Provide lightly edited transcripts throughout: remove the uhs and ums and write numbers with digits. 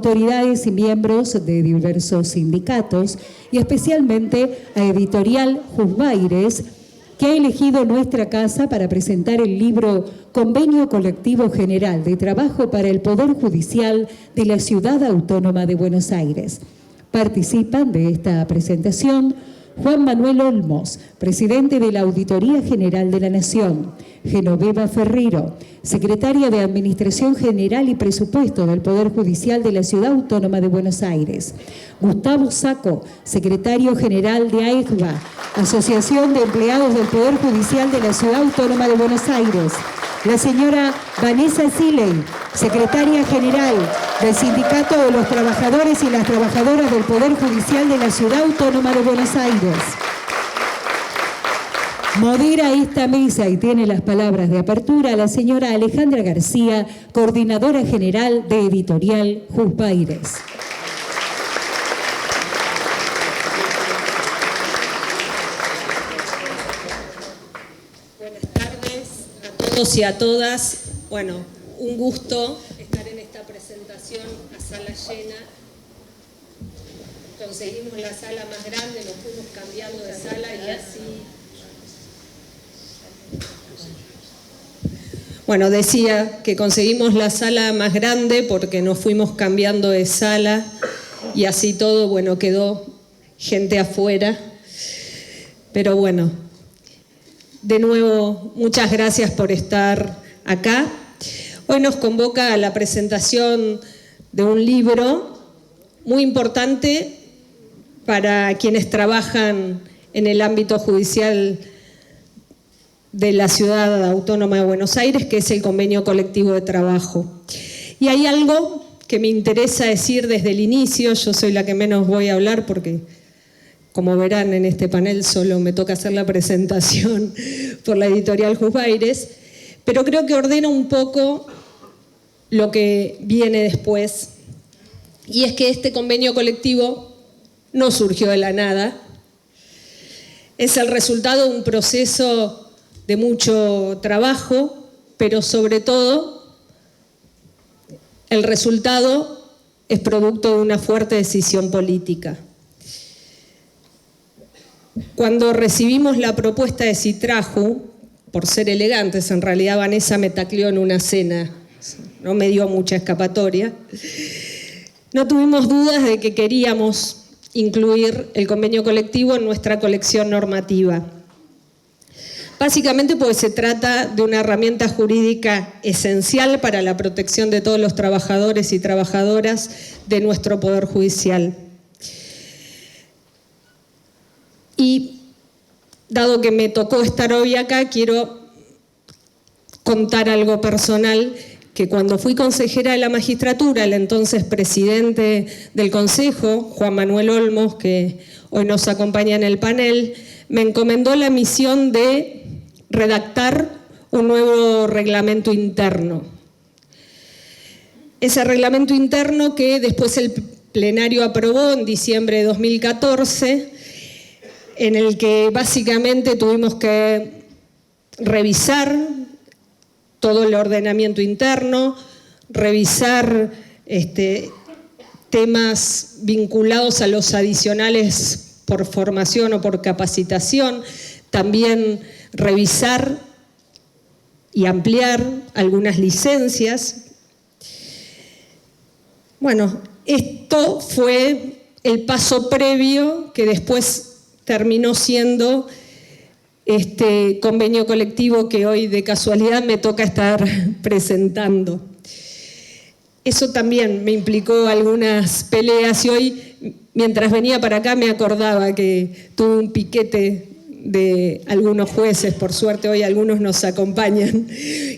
autoridades y miembros de diversos sindicatos y especialmente a Editorial Jusvaires, que ha elegido nuestra casa para presentar el libro Convenio Colectivo General de Trabajo para el Poder Judicial de la Ciudad Autónoma de Buenos Aires. Participan de esta presentación Juan Manuel Olmos, presidente de la Auditoría General de la Nación; Genoveva Ferriro, secretaria de Administración General y Presupuesto del Poder Judicial de la Ciudad Autónoma de Buenos Aires; Gustavo Sacco, secretario general de AEJBA, Asociación de Empleados del Poder Judicial de la Ciudad Autónoma de Buenos Aires; la señora Vanessa Siley, secretaria general del Sindicato de los Trabajadores y las Trabajadoras del Poder Judicial de la Ciudad Autónoma de Buenos Aires. Modera esta mesa y tiene las palabras de apertura la señora Alejandra García, coordinadora general de Editorial Jusvaires. Buenas tardes a todos y a todas. Bueno, un gusto estar en esta presentación a sala llena. Conseguimos la sala más grande, nos fuimos cambiando de sala y así... Bueno, decía que conseguimos la sala más grande porque nos fuimos cambiando de sala y así todo, bueno, quedó gente afuera. Pero bueno, de nuevo, muchas gracias por estar acá. Hoy nos convoca a la presentación de un libro muy importante para quienes trabajan en el ámbito judicial de la Ciudad Autónoma de Buenos Aires, que es el Convenio Colectivo de Trabajo. Y hay algo que me interesa decir desde el inicio. Yo soy la que menos voy a hablar porque, como verán en este panel, solo me toca hacer la presentación por la Editorial Jusvaires, pero creo que ordena un poco lo que viene después. Y es que este convenio colectivo no surgió de la nada, es el resultado de un proceso de mucho trabajo, pero sobre todo el resultado es producto de una fuerte decisión política. Cuando recibimos la propuesta de Citraju, por ser elegantes, en realidad Vanessa me tacleó en una cena, no me dio mucha escapatoria, no tuvimos dudas de que queríamos incluir el convenio colectivo en nuestra colección normativa. Básicamente porque se trata de una herramienta jurídica esencial para la protección de todos los trabajadores y trabajadoras de nuestro Poder Judicial. Y dado que me tocó estar hoy acá, quiero contar algo personal, que cuando fui consejera de la magistratura, el entonces presidente del Consejo, Juan Manuel Olmos, que hoy nos acompaña en el panel, me encomendó la misión de redactar un nuevo reglamento interno. Ese reglamento interno que después el plenario aprobó en diciembre de 2014, en el que básicamente tuvimos que revisar todo el ordenamiento interno, revisar temas vinculados a los adicionales por formación o por capacitación, también revisar y ampliar algunas licencias. Bueno, esto fue el paso previo que después terminó siendo este convenio colectivo que hoy de casualidad me toca estar presentando. Eso también me implicó algunas peleas y hoy, mientras venía para acá, me acordaba que tuve un piquete de algunos jueces, por suerte hoy algunos nos acompañan,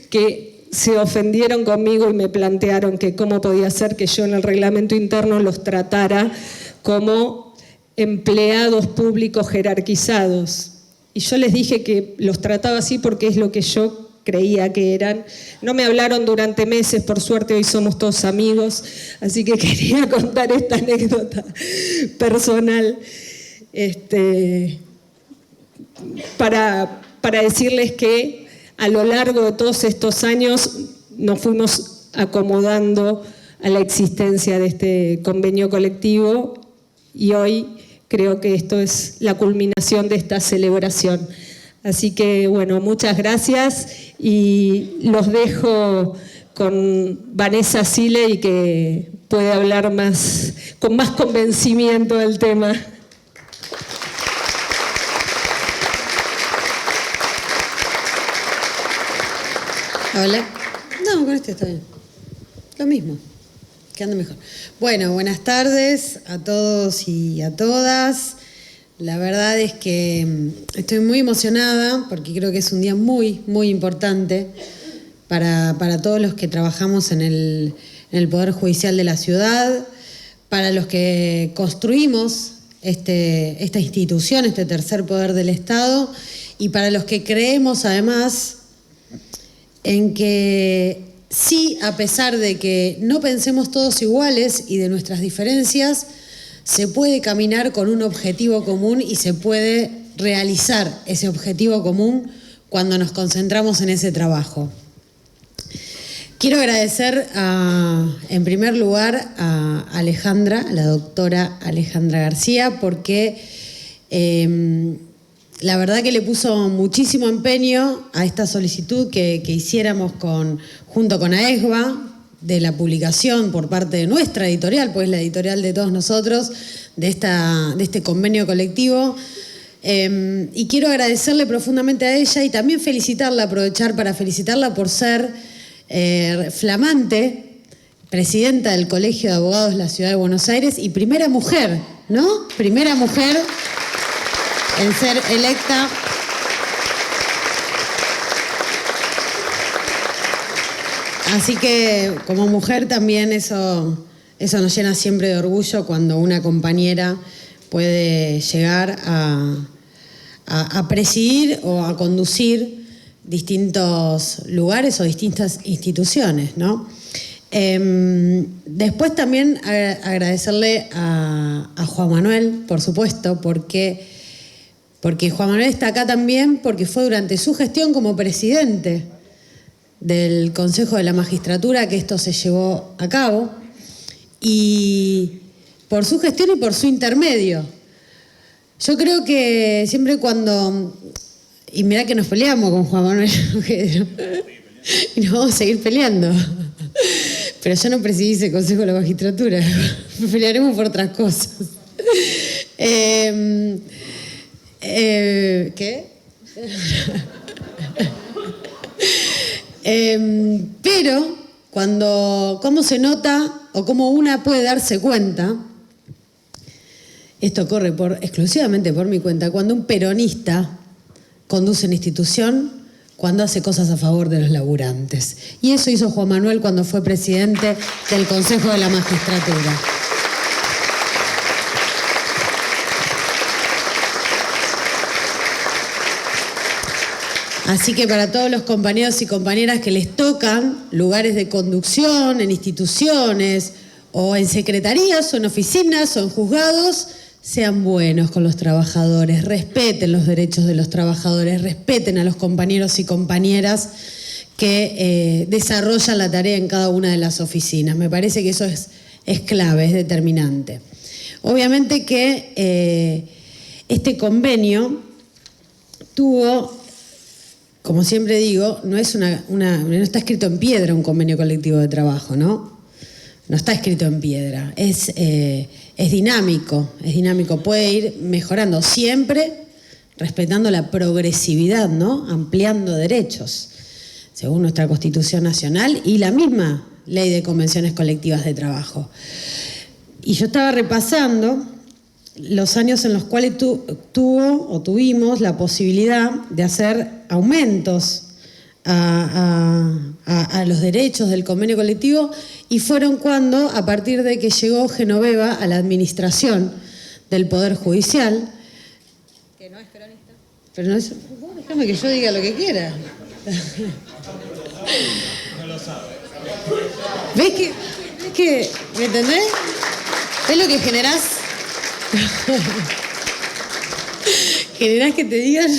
que se ofendieron conmigo y me plantearon que cómo podía ser que yo en el reglamento interno los tratara como empleados públicos jerarquizados. Y yo les dije que los trataba así porque es lo que yo creía que eran. No me hablaron durante meses, por suerte hoy somos todos amigos, así que quería contar esta anécdota personal para decirles que a lo largo de todos estos años nos fuimos acomodando a la existencia de este convenio colectivo y hoy creo que esto es la culminación de esta celebración. Así que, bueno, muchas gracias y los dejo con Vanessa Sile, que puede hablar con más convencimiento del tema. Hola. No, con este está bien. Lo mismo. Que ande mejor. Bueno, buenas tardes a todos y a todas. La verdad es que estoy muy emocionada porque creo que es un día muy, muy importante para todos los que trabajamos en el Poder Judicial de la ciudad, para los que construimos esta institución, este tercer poder del Estado, y para los que creemos además en que sí, a pesar de que no pensemos todos iguales y de nuestras diferencias, se puede caminar con un objetivo común y se puede realizar ese objetivo común cuando nos concentramos en ese trabajo. Quiero agradecer en primer lugar a Alejandra, a la doctora Alejandra García, porque la verdad que le puso muchísimo empeño a esta solicitud que hiciéramos junto con AESBA, de la publicación por parte de nuestra editorial, pues la editorial de todos nosotros, de este convenio colectivo. Y quiero agradecerle profundamente a ella y también aprovechar para felicitarla por ser flamante presidenta del Colegio de Abogados de la Ciudad de Buenos Aires y primera mujer, ¿no? Primera mujer en ser electa. Así que como mujer también eso nos llena siempre de orgullo cuando una compañera puede llegar a presidir o a conducir distintos lugares o distintas instituciones, ¿no? Después también agradecerle a Juan Manuel, por supuesto, porque Juan Manuel está acá también porque fue durante su gestión como presidente del Consejo de la Magistratura que esto se llevó a cabo, y por su gestión y por su intermedio. Yo creo que siempre y mirá que nos peleamos con Juan Manuel y nos vamos a seguir peleando, pero yo no presidí ese Consejo de la Magistratura, pelearemos por otras cosas. ¿Qué? Pero cómo se nota o cómo una puede darse cuenta, esto corre exclusivamente por mi cuenta, cuando un peronista conduce una institución, cuando hace cosas a favor de los laburantes. Y eso hizo Juan Manuel cuando fue presidente del Consejo de la Magistratura. Así que para todos los compañeros y compañeras que les tocan lugares de conducción en instituciones o en secretarías o en oficinas o en juzgados, sean buenos con los trabajadores, respeten los derechos de los trabajadores, respeten a los compañeros y compañeras que desarrollan la tarea en cada una de las oficinas. Me parece que eso es clave, es determinante. Obviamente que este convenio tuvo, como siempre digo, no está escrito en piedra un convenio colectivo de trabajo, ¿no? No está escrito en piedra, es dinámico, puede ir mejorando siempre respetando la progresividad, ¿no? Ampliando derechos, según nuestra Constitución Nacional y la misma Ley de Convenciones Colectivas de Trabajo. Y yo estaba repasando los años en los cuales tuvimos la posibilidad de hacer aumentos a los derechos del convenio colectivo, y fueron cuando, a partir de que llegó Genoveva a la administración del Poder Judicial, que no es peronista, pero no es, déjame que yo diga lo que quiera. No lo sabe. ¿Ves que me entendés? ¿Ves lo que generás? Generás que te digan.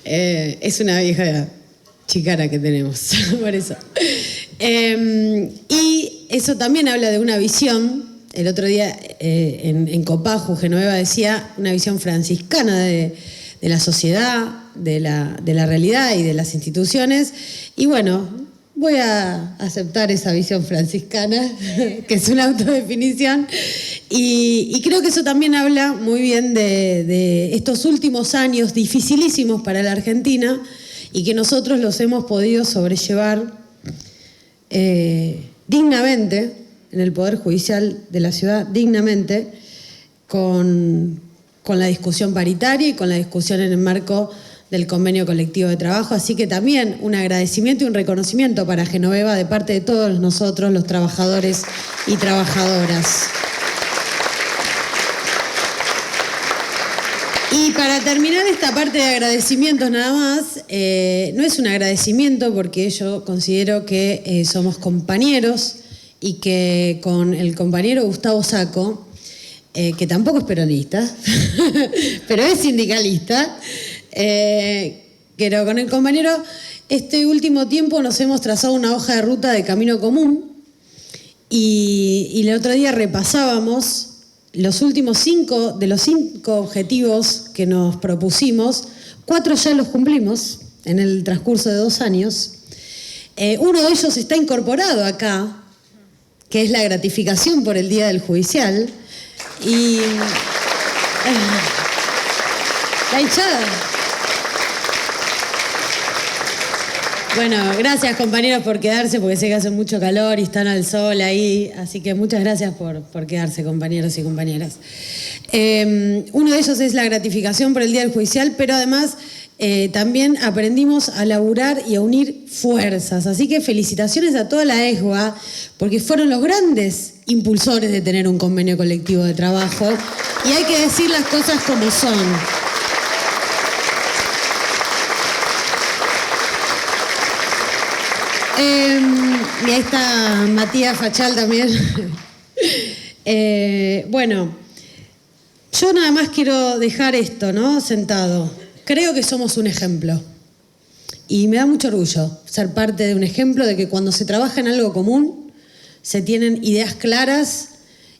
Es una vieja chicana que tenemos, por eso. Y eso también habla de una visión. El otro día en Copaju, Genoveva decía una visión franciscana de la sociedad, de la realidad y de las instituciones. Y bueno, voy a aceptar esa visión franciscana, que es una autodefinición. Y creo que eso también habla muy bien de estos últimos años dificilísimos para la Argentina y que nosotros los hemos podido sobrellevar dignamente en el Poder Judicial de la ciudad, dignamente, con la discusión paritaria y con la discusión en el marco del convenio colectivo de trabajo. Así que también un agradecimiento y un reconocimiento para Genoveva de parte de todos nosotros, los trabajadores y trabajadoras. Y para terminar esta parte de agradecimientos nada más, no es un agradecimiento porque yo considero que somos compañeros y que con el compañero Gustavo Sacco, que tampoco es peronista, pero es sindicalista, pero con el compañero este último tiempo nos hemos trazado una hoja de ruta de camino común y el otro día repasábamos los últimos 5 objetivos que nos propusimos. 4 ya los cumplimos en el transcurso de 2 años. Uno de ellos está incorporado acá, que es la gratificación por el Día del Judicial. Y la hinchada. Bueno, gracias compañeros por quedarse, porque sé que hace mucho calor y están al sol ahí, así que muchas gracias por quedarse, compañeros y compañeras. Uno de ellos es la gratificación por el Día del Judicial, pero además también aprendimos a laburar y a unir fuerzas. Así que felicitaciones a toda la ESGUA, porque fueron los grandes impulsores de tener un convenio colectivo de trabajo. Y hay que decir las cosas como son. Y ahí está Matías Fachal también. Bueno, yo nada más quiero dejar esto, ¿no? Sentado. Creo que somos un ejemplo. Y me da mucho orgullo ser parte de un ejemplo de que cuando se trabaja en algo común, se tienen ideas claras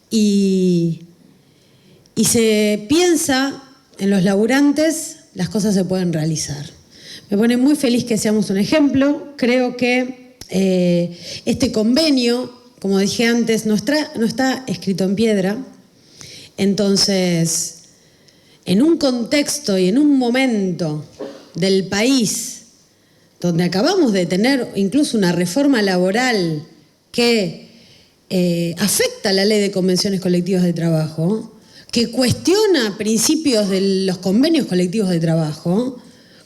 y se piensa en los laburantes, las cosas se pueden realizar. Me pone muy feliz que seamos un ejemplo. Creo que este convenio, como dije antes, no está escrito en piedra. Entonces, en un contexto y en un momento del país donde acabamos de tener incluso una reforma laboral que afecta la ley de convenciones colectivas de trabajo, que cuestiona principios de los convenios colectivos de trabajo,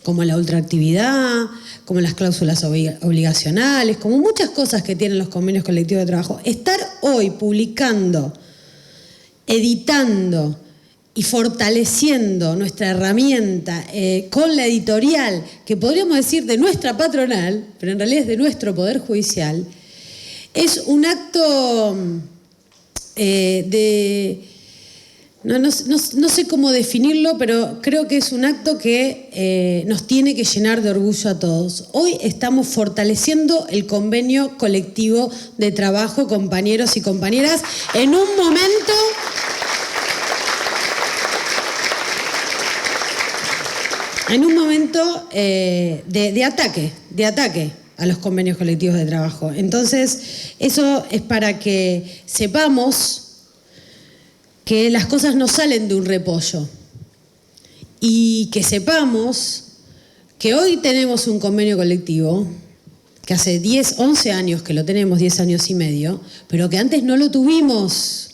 como la ultraactividad, como las cláusulas obligacionales, como muchas cosas que tienen los convenios colectivos de trabajo. Estar hoy publicando, editando y fortaleciendo nuestra herramienta con la editorial, que podríamos decir de nuestra patronal, pero en realidad es de nuestro Poder Judicial, es un acto no sé cómo definirlo, pero creo que es un acto que nos tiene que llenar de orgullo a todos. Hoy estamos fortaleciendo el convenio colectivo de trabajo, compañeros y compañeras, en un momento de ataque a los convenios colectivos de trabajo. Entonces, eso es para que sepamos que las cosas no salen de un repollo y que sepamos que hoy tenemos un convenio colectivo, que hace 11 años que lo tenemos, 10 años y medio, pero que antes no lo tuvimos.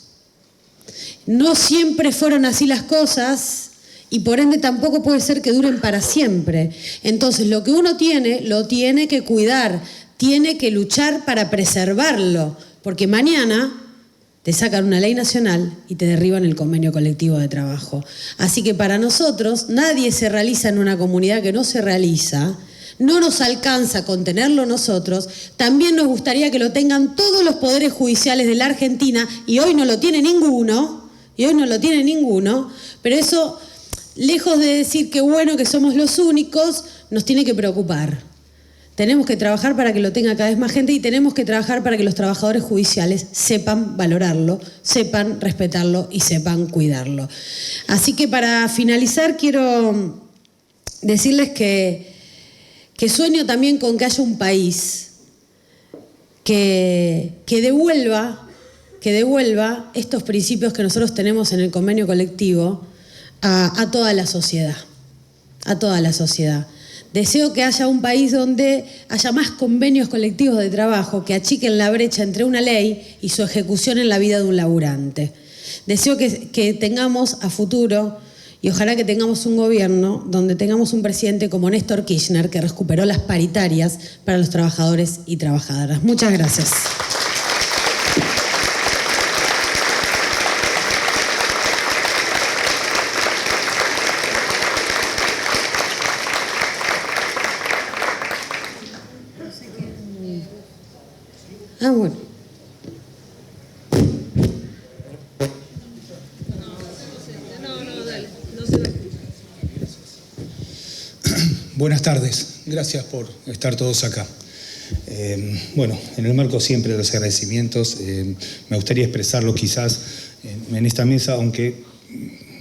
No siempre fueron así las cosas y por ende tampoco puede ser que duren para siempre. Entonces lo que uno tiene, lo tiene que cuidar, tiene que luchar para preservarlo, porque mañana te sacan una ley nacional y te derriban el convenio colectivo de trabajo. Así que para nosotros, nadie se realiza en una comunidad que no se realiza, no nos alcanza con tenerlo nosotros, también nos gustaría que lo tengan todos los poderes judiciales de la Argentina, y hoy no lo tiene ninguno, pero eso, lejos de decir que bueno que somos los únicos, nos tiene que preocupar. Tenemos que trabajar para que lo tenga cada vez más gente y tenemos que trabajar para que los trabajadores judiciales sepan valorarlo, sepan respetarlo y sepan cuidarlo. Así que para finalizar quiero decirles que sueño también con que haya un país que devuelva estos principios que nosotros tenemos en el convenio colectivo a toda la sociedad, a toda la sociedad. Deseo que haya un país donde haya más convenios colectivos de trabajo que achiquen la brecha entre una ley y su ejecución en la vida de un laburante. Deseo que tengamos a futuro, y ojalá que tengamos un gobierno donde tengamos un presidente como Néstor Kirchner, que recuperó las paritarias para los trabajadores y trabajadoras. Muchas gracias. Bueno. Buenas tardes, gracias por estar todos acá. Bueno, en el marco siempre de los agradecimientos, me gustaría expresarlo quizás en esta mesa, aunque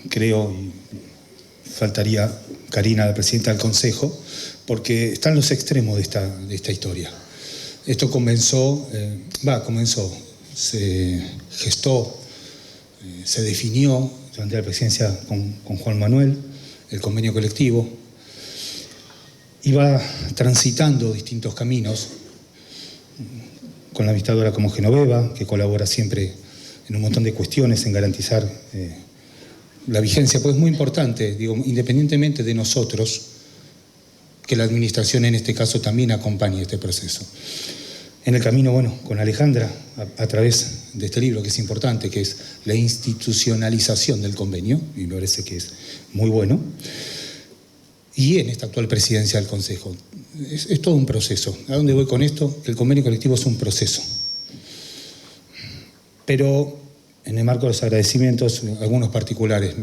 creo, y faltaría Karina, la presidenta del Consejo, porque están los extremos de esta historia. Esto comenzó, se gestó, se definió durante la presidencia con Juan Manuel, el convenio colectivo, iba transitando distintos caminos, con la administradora como Genoveva, que colabora siempre en un montón de cuestiones en garantizar la vigencia, pues es muy importante, digo, independientemente de nosotros, que la administración en este caso también acompañe este proceso. En el camino, bueno, con Alejandra, a través de este libro que es importante, que es la institucionalización del convenio, y me parece que es muy bueno, y en esta actual presidencia del Consejo. Es todo un proceso. ¿A dónde voy con esto? El convenio colectivo es un proceso. Pero en el marco de los agradecimientos, algunos particulares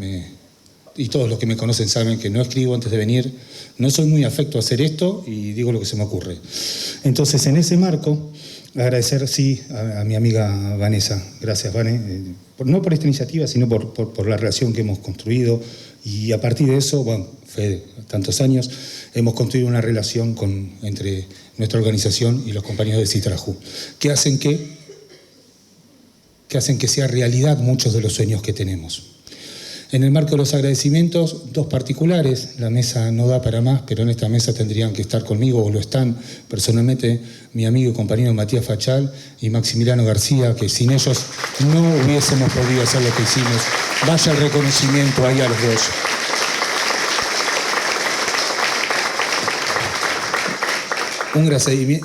y todos los que me conocen saben que no escribo antes de venir, no soy muy afecto a hacer esto y digo lo que se me ocurre. Entonces, en ese marco, agradecer, sí, a mi amiga Vanessa. Gracias, Vane, no por esta iniciativa, sino por la relación que hemos construido, y a partir de eso, bueno, Fede, tantos años, hemos construido una relación entre nuestra organización y los compañeros de Citrajú, que hacen que sea realidad muchos de los sueños que tenemos. En el marco de los agradecimientos, dos particulares, la mesa no da para más, pero en esta mesa tendrían que estar conmigo, o lo están personalmente, mi amigo y compañero Matías Fachal y Maximiliano García, que sin ellos no hubiésemos podido hacer lo que hicimos. Vaya el reconocimiento ahí a los dos. Un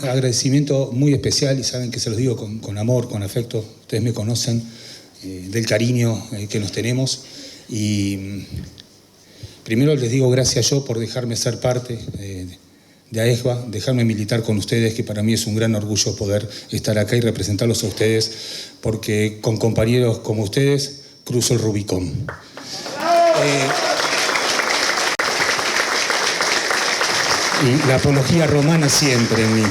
agradecimiento muy especial, y saben que se los digo con amor, con afecto, ustedes me conocen, del cariño que nos tenemos. Y primero les digo gracias yo por dejarme ser parte de AEJBA, dejarme militar con ustedes, que para mí es un gran orgullo poder estar acá y representarlos a ustedes, porque con compañeros como ustedes cruzo el Rubicón. Y la apología romana siempre en mí.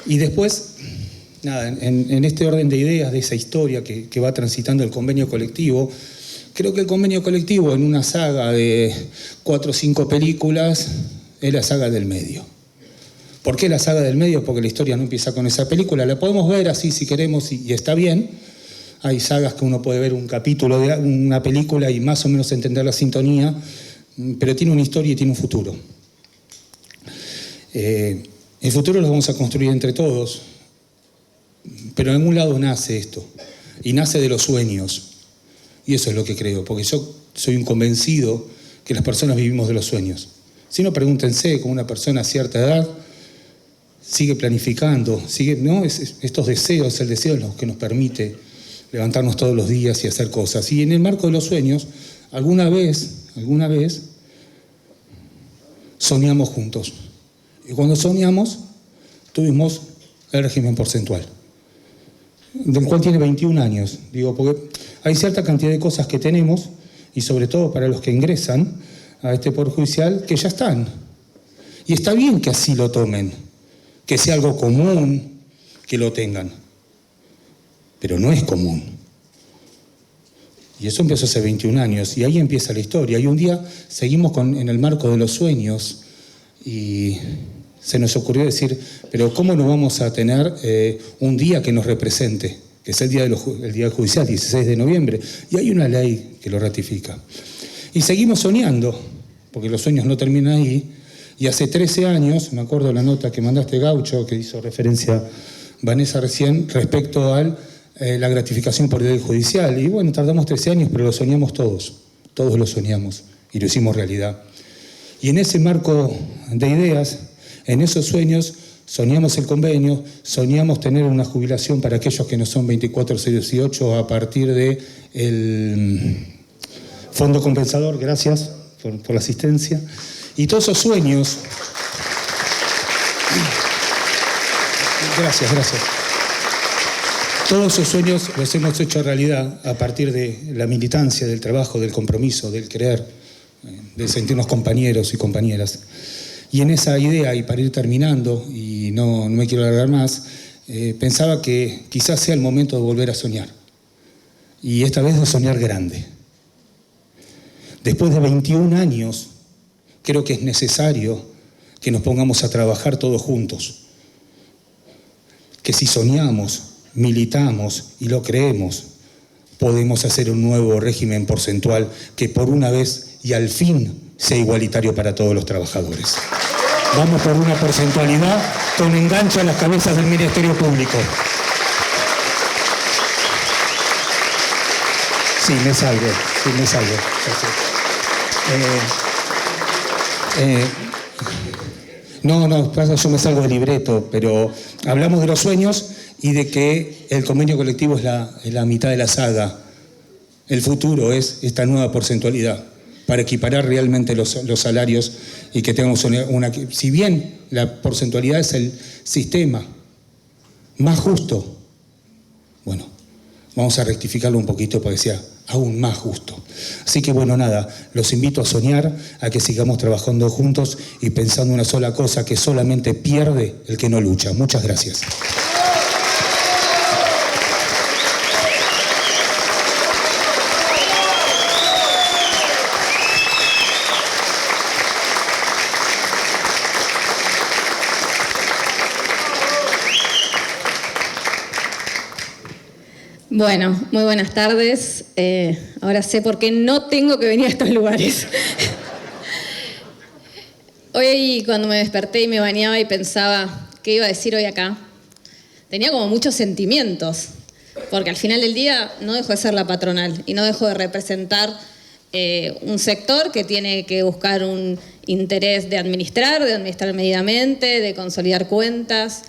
Y después, nada, en este orden de ideas, de esa historia que va transitando el convenio colectivo, creo que el convenio colectivo en una saga de 4 o 5 películas es la saga del medio. ¿Por qué la saga del medio? Porque la historia no empieza con esa película. La podemos ver así si queremos y está bien. Hay sagas que uno puede ver un capítulo de una película y más o menos entender la sintonía, pero tiene una historia y tiene un futuro. El futuro lo vamos a construir entre todos, pero en algún lado nace esto, y nace de los sueños. Y eso es lo que creo, porque yo soy un convencido que las personas vivimos de los sueños. Si no, pregúntense cómo una persona a cierta edad sigue planificando, estos deseos, el deseo es lo que nos permite levantarnos todos los días y hacer cosas. Y en el marco de los sueños, alguna vez, soñamos juntos. Y cuando soñamos, tuvimos el régimen porcentual, del cual tiene 21 años. Digo, porque hay cierta cantidad de cosas que tenemos, y sobre todo para los que ingresan a este Poder Judicial, que ya están. Y está bien que así lo tomen, que sea algo común que lo tengan, pero no es común. Y eso empezó hace 21 años, y ahí empieza la historia. Y un día seguimos en el marco de los sueños, y se nos ocurrió decir, pero ¿cómo no vamos a tener un día que nos represente? Que es el día judicial, 16 de noviembre, y hay una ley que lo ratifica. Y seguimos soñando, porque los sueños no terminan ahí, y hace 13 años, me acuerdo la nota que mandaste, Gaucho, que hizo referencia Vanessa recién, respecto a la gratificación por ley judicial, y bueno, tardamos 13 años, pero lo soñamos todos lo soñamos, y lo hicimos realidad. Y en ese marco de ideas, en esos sueños, soñamos el convenio, soñamos tener una jubilación para aquellos que no son 24/18 a partir del fondo compensador, gracias por la asistencia. Y todos esos sueños... Gracias. Todos esos sueños los hemos hecho realidad a partir de la militancia, del trabajo, del compromiso, del querer, de sentirnos compañeros y compañeras. Y en esa idea, y para ir terminando, y no me quiero alargar más, pensaba que quizás sea el momento de volver a soñar. Y esta vez de soñar grande. Después de 21 años, creo que es necesario que nos pongamos a trabajar todos juntos. Que si soñamos, militamos y lo creemos, podemos hacer un nuevo régimen porcentual que por una vez y al fin sea igualitario para todos los trabajadores. Vamos por una porcentualidad con enganche a las cabezas del Ministerio Público. Sí, me salgo. No, pasa, yo me salgo del libreto, pero hablamos de los sueños y de que el convenio colectivo es la mitad de la saga. El futuro es esta nueva porcentualidad para equiparar realmente los salarios y que tengamos si bien la porcentualidad es el sistema más justo, bueno, vamos a rectificarlo un poquito para que sea aún más justo. Así que bueno, nada, los invito a soñar, a que sigamos trabajando juntos y pensando una sola cosa, que solamente pierde el que no lucha. Muchas gracias. Bueno, muy buenas tardes. Ahora sé por qué no tengo que venir a estos lugares. Hoy cuando me desperté y me bañaba y pensaba qué iba a decir hoy acá, tenía como muchos sentimientos, porque al final del día no dejo de ser la patronal y no dejo de representar un sector que tiene que buscar un interés de administrar medidamente, de consolidar cuentas,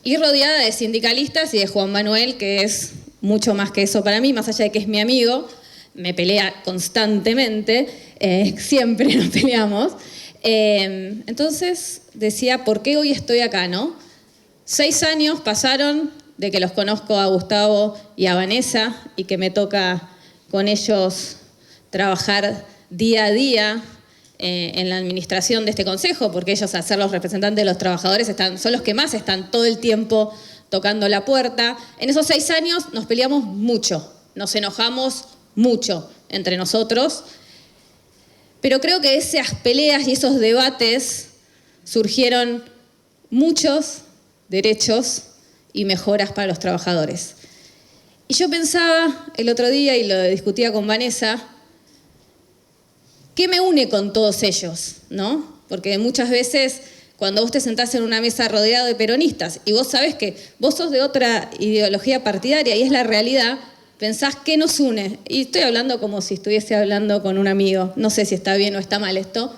y rodeada de sindicalistas y de Juan Manuel, que es mucho más que eso para mí, más allá de que es mi amigo, me pelea constantemente, siempre nos peleamos. Entonces decía, ¿por qué hoy estoy acá, no? 6 años pasaron de que los conozco a Gustavo y a Vanessa y que me toca con ellos trabajar día a día en la administración de este consejo, porque ellos, al ser los representantes de los trabajadores, son los que más están todo el tiempo tocando la puerta. En esos 6 años nos peleamos mucho, nos enojamos mucho entre nosotros, pero creo que de esas peleas y esos debates surgieron muchos derechos y mejoras para los trabajadores. Y yo pensaba el otro día, y lo discutía con Vanessa, ¿qué me une con todos ellos? ¿No? Porque muchas veces cuando vos te sentás en una mesa rodeado de peronistas y vos sabés que vos sos de otra ideología partidaria y es la realidad, pensás qué nos une. Y estoy hablando como si estuviese hablando con un amigo. No sé si está bien o está mal esto.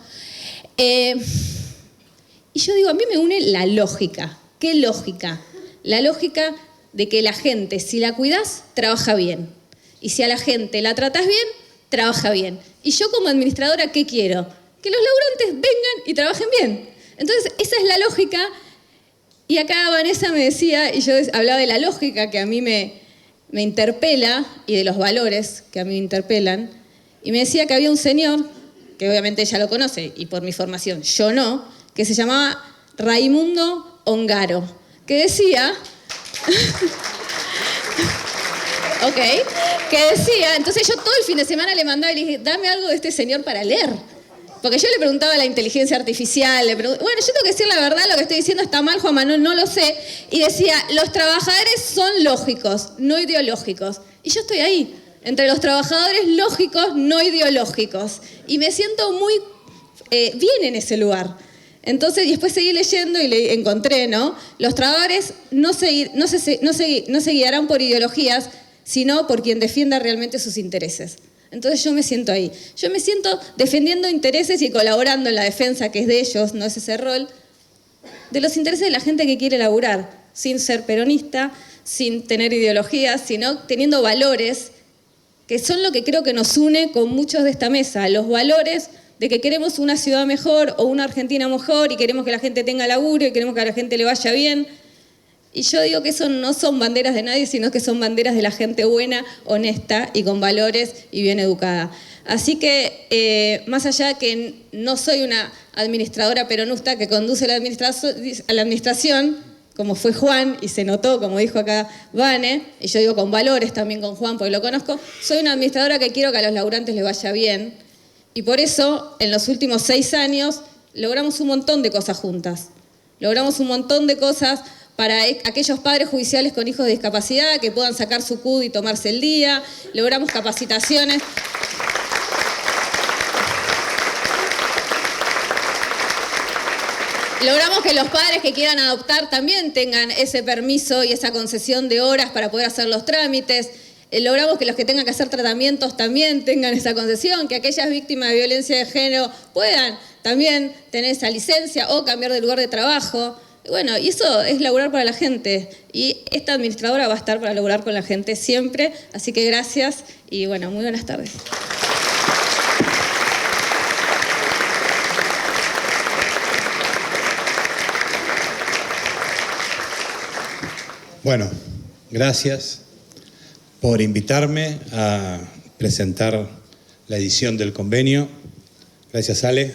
Y yo digo, a mí me une la lógica. ¿Qué lógica? La lógica de que la gente, si la cuidás, trabaja bien. Y si a la gente la tratás bien, trabaja bien. Y yo como administradora, ¿qué quiero? Que los laburantes vengan y trabajen bien. Entonces, esa es la lógica. Y acá Vanessa me decía, y yo hablaba de la lógica que a mí me interpela y de los valores que a mí me interpelan. Y me decía que había un señor, que obviamente ella lo conoce y por mi formación yo no, que se llamaba Raimundo Ongaro, que decía... entonces yo todo el fin de semana le mandaba y le dije, dame algo de este señor para leer. Porque yo le preguntaba a la inteligencia artificial, bueno, yo tengo que decir la verdad, lo que estoy diciendo está mal, Juan Manuel, no lo sé. Y decía, los trabajadores son lógicos, no ideológicos. Y yo estoy ahí, entre los trabajadores lógicos, no ideológicos. Y me siento muy bien en ese lugar. Entonces, y después seguí leyendo y le encontré, ¿no? Los trabajadores no se guiarán por ideologías, sino por quien defienda realmente sus intereses. Entonces yo me siento ahí. Yo me siento defendiendo intereses y colaborando en la defensa, que es de ellos, no es ese rol, de los intereses de la gente que quiere laburar, sin ser peronista, sin tener ideologías, sino teniendo valores, que son lo que creo que nos une con muchos de esta mesa, los valores de que queremos una ciudad mejor o una Argentina mejor y queremos que la gente tenga laburo y queremos que a la gente le vaya bien. Y yo digo que eso no son banderas de nadie, sino que son banderas de la gente buena, honesta y con valores y bien educada. Así que, más allá que no soy una administradora peronista que conduce la administración, como fue Juan, y se notó, como dijo acá Vane, y yo digo con valores también con Juan, porque lo conozco, soy una administradora que quiero que a los laburantes les vaya bien. Y por eso, en los últimos 6 años, logramos un montón de cosas juntas. Logramos un montón de cosas para aquellos padres judiciales con hijos de discapacidad que puedan sacar su CUD y tomarse el día. Logramos capacitaciones. Logramos que los padres que quieran adoptar también tengan ese permiso y esa concesión de horas para poder hacer los trámites. Logramos que los que tengan que hacer tratamientos también tengan esa concesión, que aquellas víctimas de violencia de género puedan también tener esa licencia o cambiar de lugar de trabajo. Bueno, y eso es laburar para la gente. Y esta administradora va a estar para laburar con la gente siempre. Así que gracias y bueno, muy buenas tardes. Bueno, gracias por invitarme a presentar la edición del convenio. Gracias, Ale.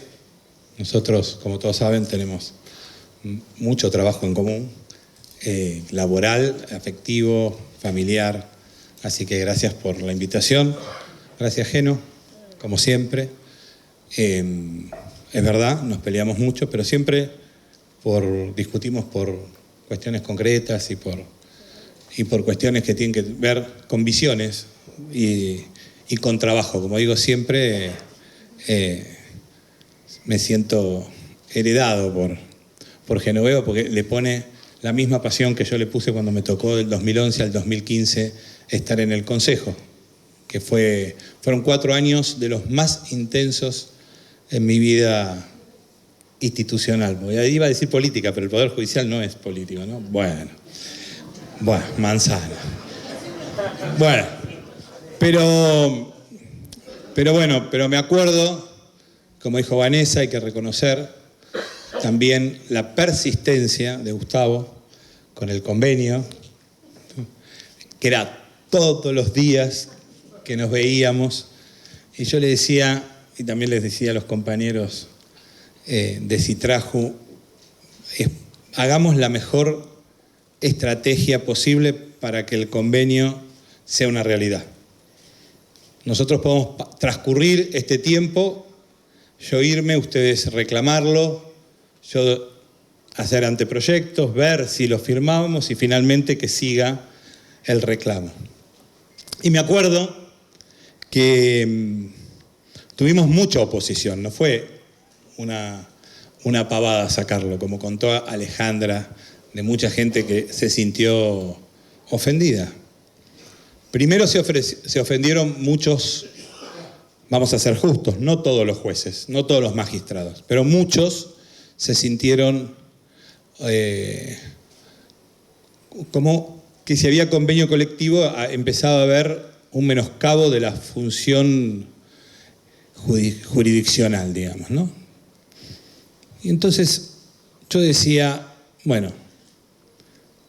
Nosotros, como todos saben, tenemos mucho trabajo en común, laboral, afectivo, familiar. Así que gracias por la invitación. Gracias, Geno, como siempre. Es verdad, nos peleamos mucho, pero siempre discutimos por cuestiones concretas y por cuestiones que tienen que ver con visiones y con trabajo. Como digo siempre, me siento heredado por Genoveva porque le pone la misma pasión que yo le puse cuando me tocó del 2011 al 2015 estar en el Consejo, que fueron 4 años de los más intensos en mi vida institucional. Iba a decir política, pero el Poder Judicial no es político, ¿no? Bueno, manzana. Bueno, pero me acuerdo, como dijo Vanessa, hay que reconocer también la persistencia de Gustavo con el convenio, que era todos los días que nos veíamos, y yo le decía, y también les decía a los compañeros de Citraju, hagamos la mejor estrategia posible para que el convenio sea una realidad. Nosotros podemos transcurrir este tiempo, yo irme, ustedes reclamarlo, yo hacer anteproyectos, ver si lo firmábamos y finalmente que siga el reclamo. Y me acuerdo que tuvimos mucha oposición, no fue una pavada sacarlo, como contó Alejandra, de mucha gente que se sintió ofendida. Primero se ofendieron muchos, vamos a ser justos, no todos los jueces, no todos los magistrados, pero muchos se sintieron como que si había convenio colectivo empezaba a haber un menoscabo de la función jurisdiccional, digamos, ¿no? Y entonces yo decía, bueno,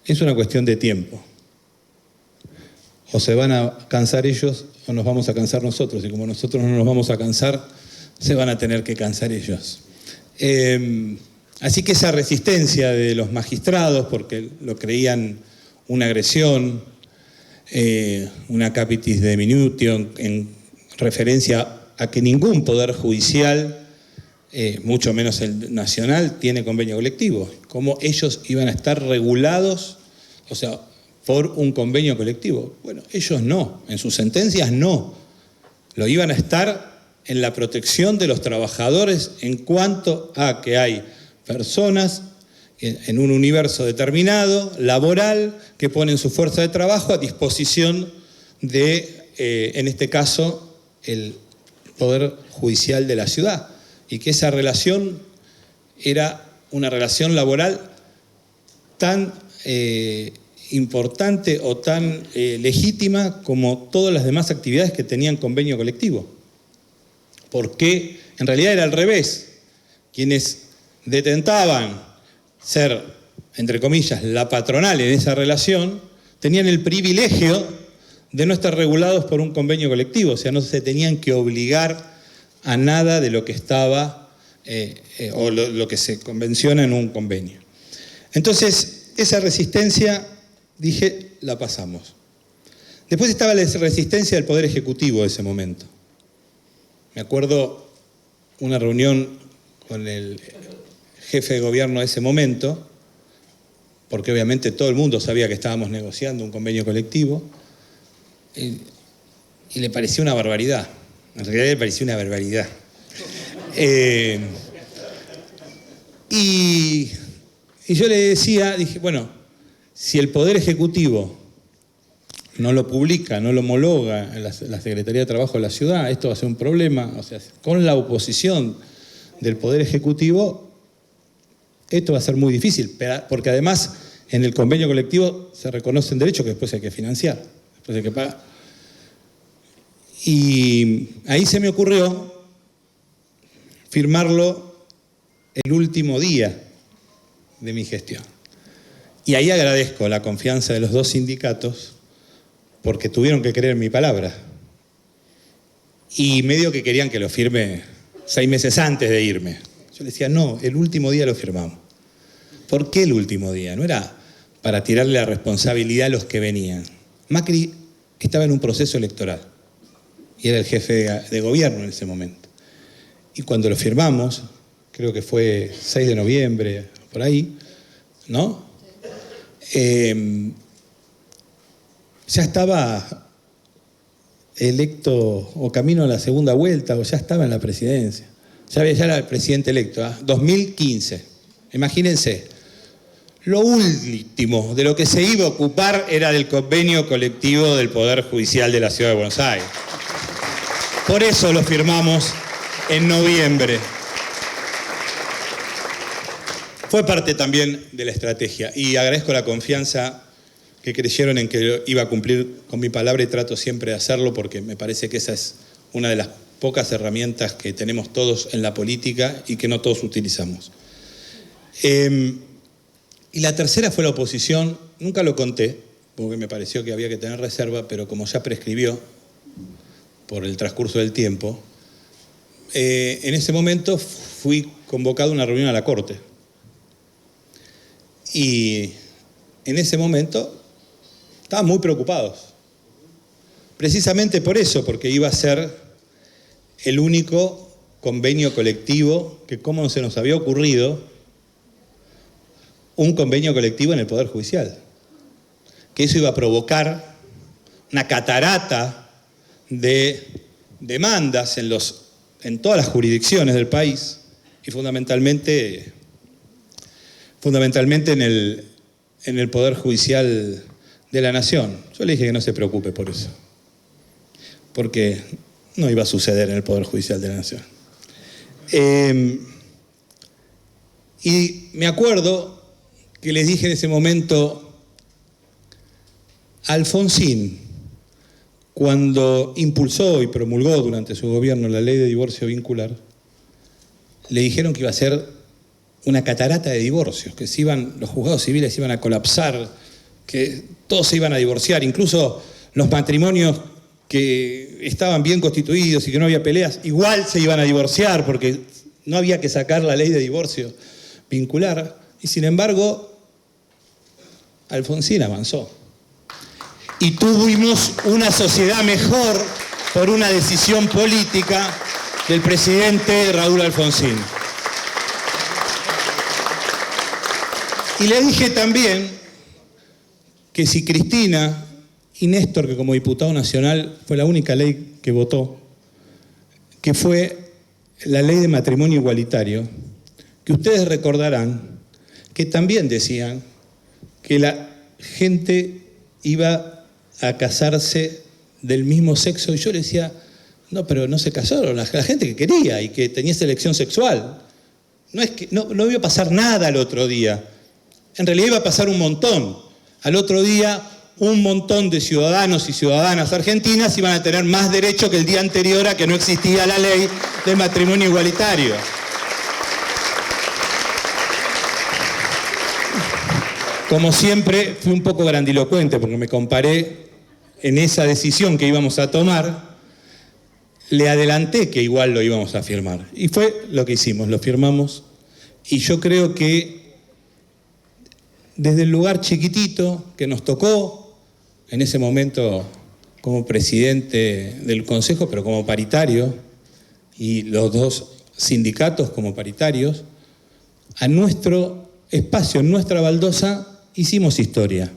es una cuestión de tiempo. O se van a cansar ellos o nos vamos a cansar nosotros. Y como nosotros no nos vamos a cansar, se van a tener que cansar ellos. Así que esa resistencia de los magistrados, porque lo creían una agresión, una capitis deminutio, en referencia a que ningún poder judicial, mucho menos el nacional, tiene convenio colectivo. Cómo ellos iban a estar regulados, o sea, por un convenio colectivo. Bueno, ellos no, en sus sentencias no. Lo iban a estar en la protección de los trabajadores en cuanto a que hay personas en un universo determinado, laboral, que ponen su fuerza de trabajo a disposición de, en este caso, el Poder Judicial de la ciudad. Y que esa relación era una relación laboral tan importante o tan legítima como todas las demás actividades que tenían convenio colectivo. Porque en realidad era al revés. Quienes detentaban ser, entre comillas, la patronal en esa relación, tenían el privilegio de no estar regulados por un convenio colectivo, o sea, no se tenían que obligar a nada de lo que estaba o lo que se convenciona en un convenio. Entonces, esa resistencia, dije, la pasamos. Después estaba la resistencia del Poder Ejecutivo de ese momento. Me acuerdo una reunión con el jefe de gobierno de ese momento, porque obviamente todo el mundo sabía que estábamos negociando un convenio colectivo, y le pareció una barbaridad. En realidad le pareció una barbaridad. Y yo le decía, dije, bueno, si el Poder Ejecutivo no lo publica, no lo homologa en la Secretaría de Trabajo de la ciudad, esto va a ser un problema. O sea, con la oposición del Poder Ejecutivo, esto va a ser muy difícil, porque además en el convenio colectivo se reconocen derechos que después hay que financiar, después hay que pagar. Y ahí se me ocurrió firmarlo el último día de mi gestión. Y ahí agradezco la confianza de los dos sindicatos porque tuvieron que creer en mi palabra. Y medio que querían que lo firme 6 meses antes de irme. Yo les decía, no, el último día lo firmamos. ¿Por qué el último día? No era para tirarle la responsabilidad a los que venían. Macri estaba en un proceso electoral y era el jefe de gobierno en ese momento. Y cuando lo firmamos, creo que fue 6 de noviembre, por ahí, ¿no? Ya estaba electo o camino a la segunda vuelta, o ya estaba en la presidencia. Ya era el presidente electo, 2015. Imagínense, lo último de lo que se iba a ocupar era del convenio colectivo del Poder Judicial de la Ciudad de Buenos Aires. Por eso lo firmamos en noviembre. Fue parte también de la estrategia y agradezco la confianza que creyeron en que iba a cumplir con mi palabra y trato siempre de hacerlo porque me parece que esa es una de las pocas herramientas que tenemos todos en la política y que no todos utilizamos. Y la tercera fue la oposición. Nunca lo conté porque me pareció que había que tener reserva, pero como ya prescribió por el transcurso del tiempo, en ese momento fui convocado a una reunión a la Corte. Y en ese momento estaban muy preocupados. Precisamente por eso, porque iba a ser el único convenio colectivo que, como se nos había ocurrido, un convenio colectivo en el Poder Judicial. Que eso iba a provocar una catarata de demandas en todas las jurisdicciones del país y fundamentalmente en el Poder Judicial de la Nación. Yo le dije que no se preocupe por eso, porque no iba a suceder en el Poder Judicial de la Nación. Y me acuerdo que les dije en ese momento, Alfonsín, cuando impulsó y promulgó durante su gobierno la ley de divorcio vincular, le dijeron que iba a ser una catarata de divorcios, que los juzgados civiles iban a colapsar, que todos se iban a divorciar, incluso los matrimonios que estaban bien constituidos y que no había peleas, igual se iban a divorciar porque no había que sacar la ley de divorcio vincular, y sin embargo, Alfonsín avanzó. Y tuvimos una sociedad mejor por una decisión política del presidente Raúl Alfonsín. Y le dije también que si Cristina y Néstor, que como diputado nacional fue la única ley que votó, que fue la ley de matrimonio igualitario, que ustedes recordarán que también decían que la gente iba a casarse del mismo sexo, y yo le decía, no, pero no se casaron, la gente que quería y que tenía esa elección sexual. No es que no iba a pasar nada al otro día. En realidad iba a pasar un montón. Al otro día, un montón de ciudadanos y ciudadanas argentinas iban a tener más derecho que el día anterior a que no existía la ley de matrimonio igualitario. Como siempre, fui un poco grandilocuente porque me comparé en esa decisión que íbamos a tomar, le adelanté que igual lo íbamos a firmar. Y fue lo que hicimos, lo firmamos. Y yo creo que desde el lugar chiquitito que nos tocó, en ese momento como presidente del Consejo, pero como paritario, y los dos sindicatos como paritarios, a nuestro espacio, en nuestra baldosa, hicimos historia.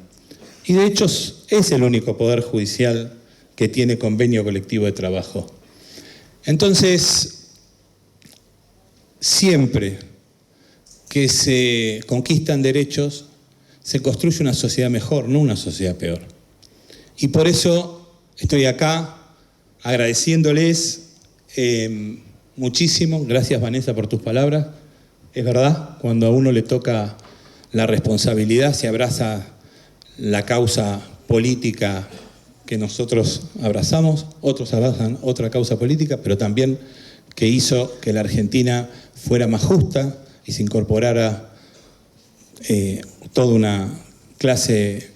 Y de hecho es el único poder judicial que tiene convenio colectivo de trabajo. Entonces, siempre que se conquistan derechos, se construye una sociedad mejor, no una sociedad peor. Y por eso estoy acá agradeciéndoles muchísimo. Gracias, Vanessa, por tus palabras. Es verdad, cuando a uno le toca la responsabilidad, se abraza la causa política que nosotros abrazamos, otros abrazan otra causa política, pero también que hizo que la Argentina fuera más justa y se incorporara toda una clase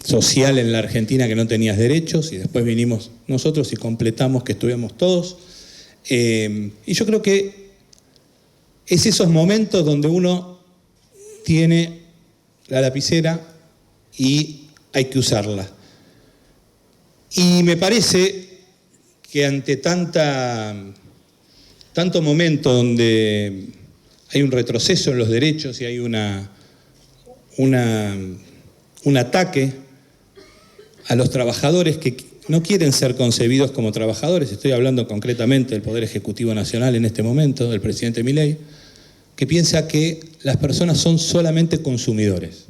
social en la Argentina que no tenía derechos, y después vinimos nosotros y completamos que estuviéramos todos. Y yo creo que es esos momentos donde uno tiene la lapicera y hay que usarla. Y me parece que ante tanto momento donde hay un retroceso en los derechos y hay un ataque a los trabajadores que no quieren ser concebidos como trabajadores, estoy hablando concretamente del Poder Ejecutivo Nacional en este momento, del presidente Milei, que piensa que las personas son solamente consumidores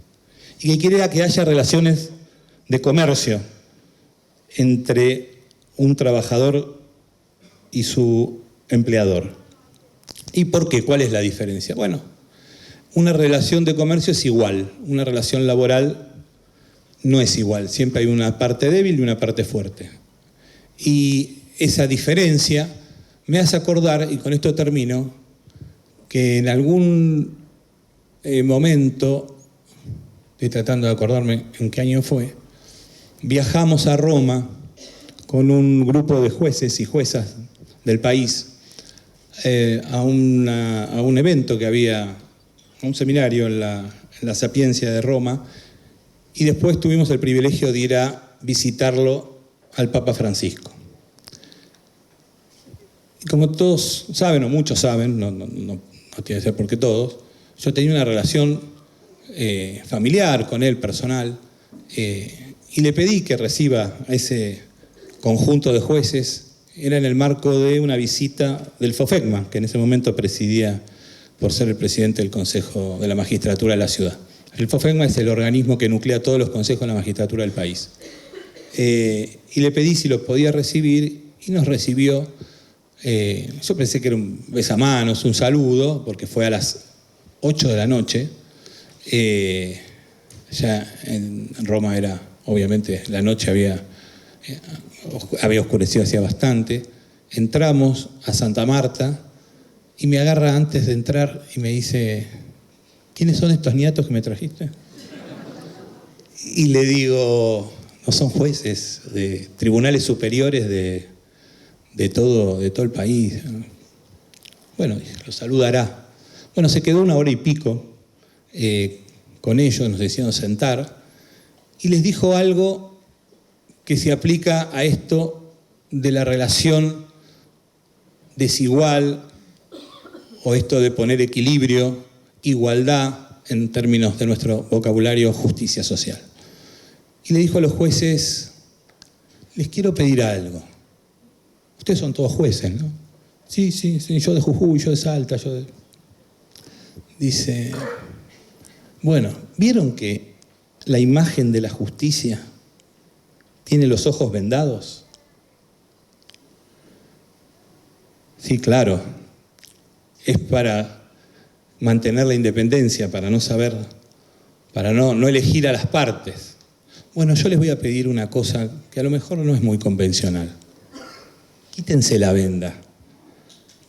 y que quiere que haya relaciones de comercio entre un trabajador y su empleador. ¿Y por qué? ¿Cuál es la diferencia? Bueno, una relación de comercio es igual, una relación laboral no es igual, siempre hay una parte débil y una parte fuerte. Y esa diferencia me hace acordar, y con esto termino, que en algún momento, estoy tratando de acordarme en qué año fue, viajamos a Roma con un grupo de jueces y juezas del país a un evento que había, a un seminario en la Sapiencia de Roma, y después tuvimos el privilegio de ir a visitarlo al Papa Francisco. Y como todos saben, o muchos saben, no tiene que ser porque todos, yo tenía una relación familiar con él, personal, y le pedí que reciba a ese conjunto de jueces. Era en el marco de una visita del FOFECMA, que en ese momento presidía por ser el presidente del Consejo de la Magistratura de la ciudad. El FOFECMA es el organismo que nuclea todos los consejos de la magistratura del país. Y le pedí si lo podía recibir y nos recibió. Yo pensé que era un besamanos, un saludo, porque fue a las 8 de la noche. Ya en Roma era, obviamente, la noche había oscurecido hacía bastante. Entramos a Santa Marta y me agarra antes de entrar y me dice: ¿quiénes son estos niatos que me trajiste? Y le digo: no son jueces de tribunales superiores de todo el país. Bueno, lo saludará. Bueno, se quedó 1 hora y pico con ellos, nos hicieron sentar, y les dijo algo que se aplica a esto de la relación desigual, o esto de poner equilibrio, igualdad, en términos de nuestro vocabulario, justicia social. Y le dijo a los jueces: les quiero pedir algo. Ustedes son todos jueces, ¿no? Sí, yo de Jujuy, yo de Salta, yo de... Dice, bueno, ¿vieron que la imagen de la justicia tiene los ojos vendados? Sí, claro, es para mantener la independencia, para no saber, para no elegir a las partes. Bueno, yo les voy a pedir una cosa que a lo mejor no es muy convencional. Quítense la venda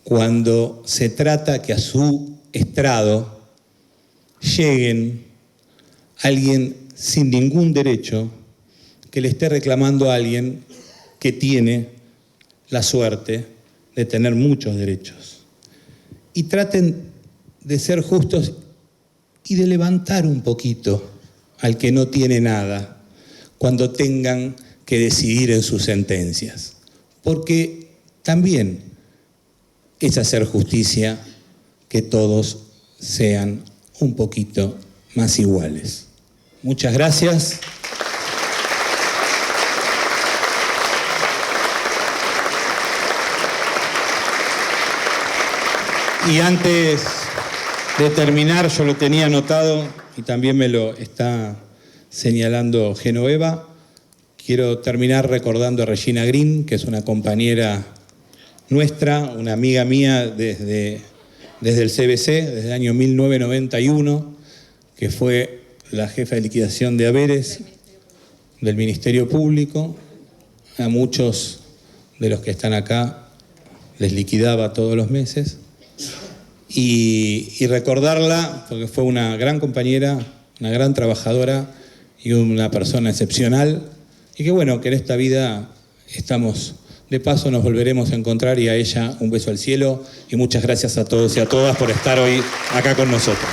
cuando se trata que a su estrado lleguen alguien sin ningún derecho que le esté reclamando a alguien que tiene la suerte de tener muchos derechos. Y traten de ser justos y de levantar un poquito al que no tiene nada cuando tengan que decidir en sus sentencias. Porque también es hacer justicia que todos sean un poquito más iguales. Muchas gracias. Y antes de terminar, yo lo tenía anotado y también me lo está señalando Genoveva. Quiero terminar recordando a Regina Green, que es una compañera nuestra, una amiga mía desde el CBC, desde el año 1991, que fue la jefa de liquidación de haberes del Ministerio Público. A muchos de los que están acá les liquidaba todos los meses. Y recordarla porque fue una gran compañera, una gran trabajadora y una persona excepcional, y que bueno, que en esta vida estamos de paso, nos volveremos a encontrar, y a ella un beso al cielo y muchas gracias a todos y a todas por estar hoy acá con nosotros.